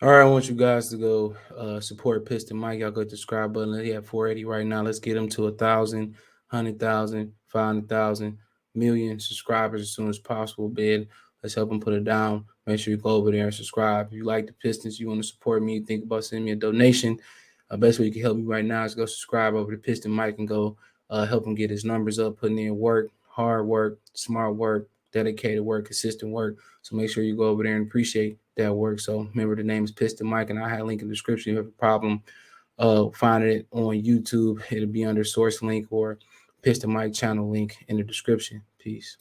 All right, I want you guys to go support Piston Mike. Y'all go to the subscribe button. He at 480 right now. Let's get him to 1,000, 100,000, 500,000, million subscribers as soon as possible, bid. Let's help him put it down. Make sure you go over there and subscribe. If you like the Pistons, you want to support me, think about sending me a donation. Best way you can help me right now is go subscribe over to Piston Mike and go help him get his numbers up, putting in work, hard work, smart work, dedicated work, consistent work. So make sure you go over there and appreciate that work. So remember, the name is Piston Mike, and I have a link in the description. If you have a problem finding it on YouTube, it'll be under source link or Piston Mike channel link in the description. Peace.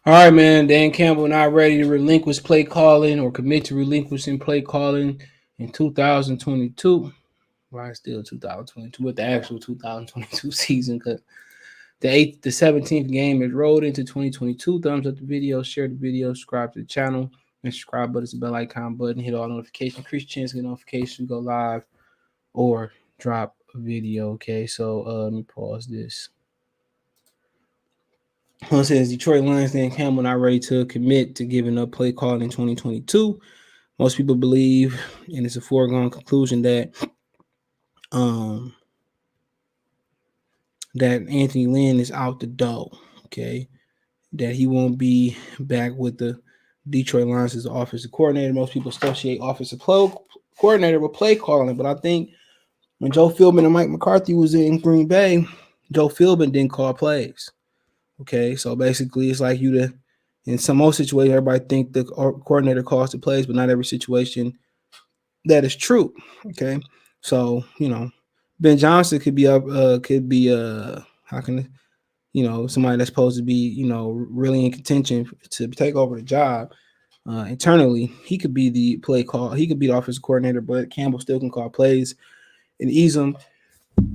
All right, man. Dan Campbell not ready to relinquish play calling or commit to relinquishing play calling in 2022. Right, still 2022 with the actual 2022 season, because the 17th game is rolled into 2022. Thumbs up the video, share the video, subscribe to the channel, and subscribe button is the bell icon button. Hit all notifications, increase chance to get notifications, go live or drop a video. Okay, so let me pause this. It says Detroit Lions Dan Campbell not ready to commit to giving up play calling in 2022. Most people believe, and it's a foregone conclusion, um that Anthony Lynn is out the door. Okay, that he won't be back with the Detroit Lions as offensive coordinator. Most people associate offensive coordinator with play calling, but I think when Joe Philbin and Mike McCarthy was in Green Bay, Joe Philbin didn't call plays. Okay, so basically it's like in some most situations, everybody think the coordinator calls the plays, but not every situation that is true. Okay, so Ben Johnson could be how can somebody that's supposed to be really in contention to take over the job internally. He could be the play call. He could be the offensive coordinator, but Campbell still can call plays and ease them.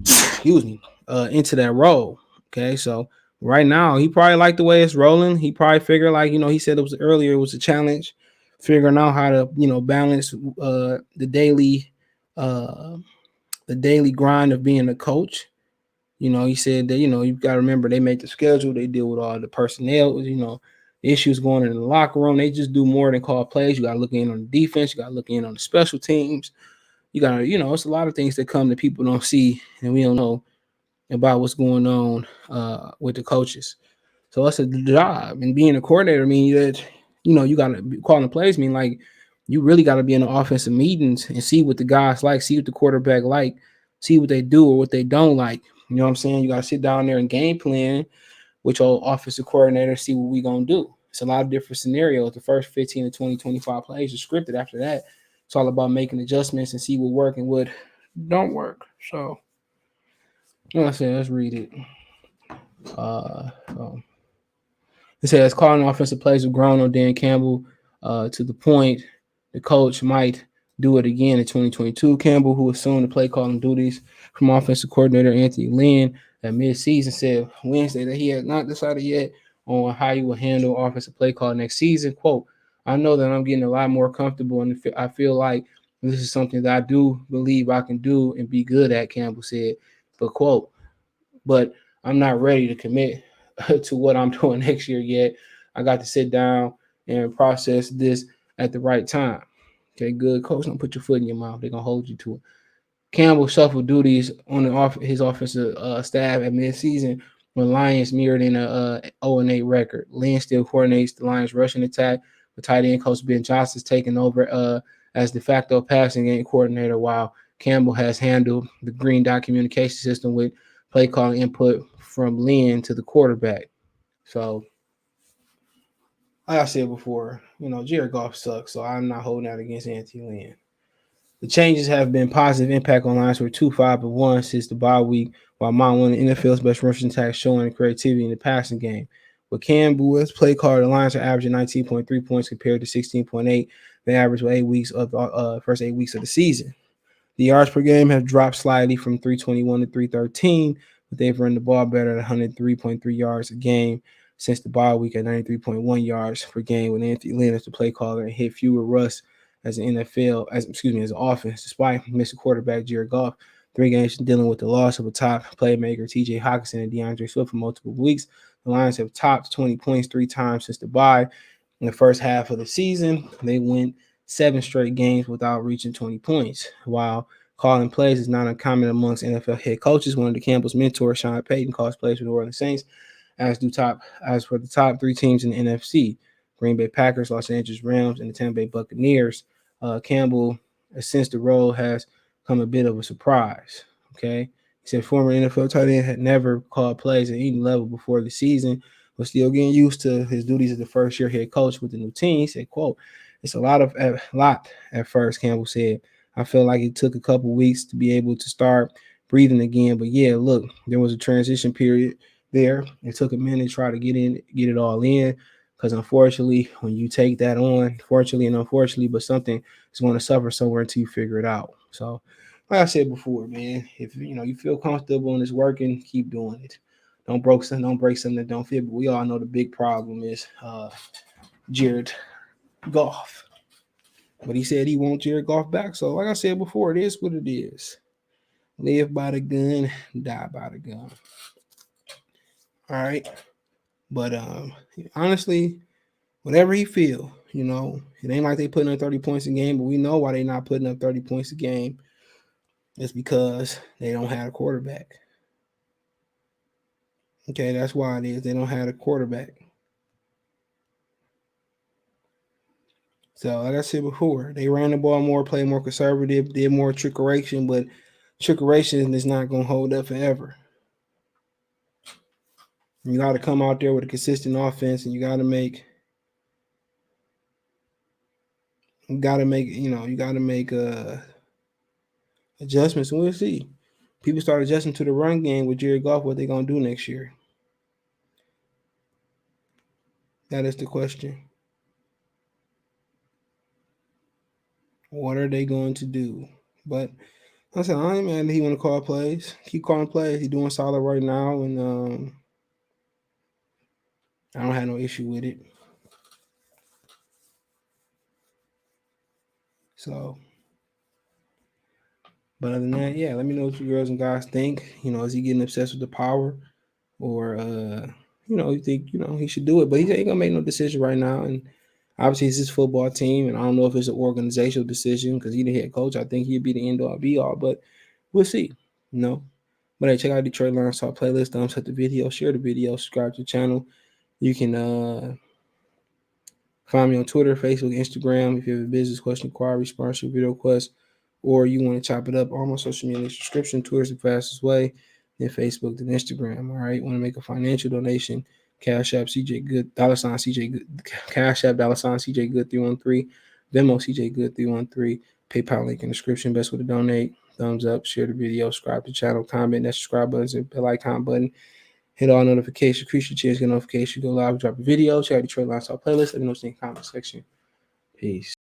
Excuse me, into that role. Okay, so right now he probably liked the way it's rolling. He probably figured he said it was a challenge, figuring out how to balance uh, the daily grind of being a coach. He said that you've got to remember they make the schedule, they deal with all the personnel, issues going in the locker room. They just do more than call plays. You got to look in on the defense. You got to look in on the special teams. You got to, it's a lot of things that come that people don't see and we don't know about what's going on with the coaches. So that's a job. And being a coordinator means that, you got to be calling the plays mean like you really got to be in the offensive meetings and see what the guys like, see what the quarterback like, see what they do or what they don't like. You know what I'm saying? You got to sit down there and game plan with your offensive coordinator, see what we going to do. It's a lot of different scenarios. The first 15 to 20, 25 plays are scripted. After that, it's all about making adjustments and see what work and what don't work. So, like I said, let's read it. So it says calling offensive plays have grown on Dan Campbell to the point the coach might do it again in 2022. Campbell, who assumed the play calling duties from offensive coordinator Anthony Lynn at midseason, said Wednesday that he has not decided yet on how he will handle offensive play call next season. Quote, I know that I'm getting a lot more comfortable and I feel like this is something that I do believe I can do and be good at, Campbell said. But quote, but I'm not ready to commit to what I'm doing next year yet. I got to sit down and process this at the right time. Okay, good. Coach, don't put your foot in your mouth. They're going to hold you to it. Campbell shuffled duties on his offensive staff at midseason when Lions mirrored in a 0-8 record. Lynn still coordinates the Lions' rushing attack, with tight end coach Ben Johnson's taking over as de facto passing game coordinator, while Campbell has handled the green dot communication system with play calling input from Lynn to the quarterback. So, like I said before, Jared Goff sucks, so I'm not holding out against Anthony Lynn. The changes have been positive impact on Lions for 2-5-1 since the bye week, while Mount one of the NFL's best rushing attacks showing creativity in the passing game. With Campbell as play caller, the Lions are averaging 19.3 points compared to 16.8 they averaged with 8 weeks of the first 8 weeks of the season. The yards per game have dropped slightly from 321 to 313, but they've run the ball better at 103.3 yards a game since the bye week at 93.1 yards per game with Anthony Lynn as the play caller and hit fewer rusts as an as an offense, despite missing quarterback Jared Goff. 3 games dealing with the loss of a top playmaker, T.J. Hockenson and DeAndre Swift for multiple weeks. The Lions have topped 20 points 3 times since the bye. In the first half of the season, they went 7 straight games without reaching 20 points. While calling plays is not uncommon amongst NFL head coaches, one of the Campbell's mentors, Sean Payton, calls plays for the New Orleans Saints, as for the top 3 teams in the NFC: Green Bay Packers, Los Angeles Rams, and the Tampa Bay Buccaneers. Campbell, since the role has come a bit of a surprise. Okay, he said former NFL tight end had never called plays at any level before the season, but still getting used to his duties as the first-year head coach with the new team. He said, "quote It's a lot at first." Campbell said, "I feel like it took a couple weeks to be able to start breathing again, but yeah, look, there was a transition period there. It took a minute to try to get it all in, because unfortunately, when you take that on, fortunately and unfortunately, but something is going to suffer somewhere until you figure it out." So, like I said before, man, if you feel comfortable and it's working, keep doing it. Don't break something that don't fit. But we all know the big problem is Jared Goff. But he said he wants Jared Goff back. So, like I said before, it is what it is. Live by the gun, die by the gun. All right. But honestly, whatever he feel, it ain't like they putting up 30 points a game, but we know why they not putting up 30 points a game. It's because they don't have a quarterback. Okay, that's why it is. They don't have a quarterback. So, like I said before, they ran the ball more, played more conservative, did more trickeration, but trickeration is not going to hold up forever. You got to come out there with a consistent offense, and you got to make adjustments, and we'll see. People start adjusting to the run game with Jared Goff. What they gonna do next year? That is the question. What are they going to do? But I said, I ain't mad that he want to call plays. Keep calling plays. He's doing solid right now, and I don't have no issue with it. So, but other than that, yeah, let me know what you girls and guys think. Is he getting obsessed with the power, or you think he should do it? But he ain't gonna make no decision right now, and obviously it's his football team, and I don't know if it's an organizational decision because he's the head coach. I think he'd be the end all be all, but we'll see. But hey, check out Detroit Lions Talk playlist. Thumbs up the video, share the video, subscribe to the channel. You can find me on Twitter, Facebook, Instagram. If you have a business question, inquiry, sponsorship, video request, or you want to chop it up, all my social media subscription. Twitter's the fastest way. Then Facebook, then Instagram. All right. Want to make a financial donation? Cash App CJ Good, $ CJ Good, Cash App $ CJ Good 313, Venmo CJ Good 313, PayPal link in the description. Best way to donate. Thumbs up, share the video, subscribe to the channel, comment that subscribe button, and bell icon button. Hit all notifications, increase your chance to get notifications. Go live, drop a video, check out Detroit Lions Talk playlist. Let me know in the comment section. Peace.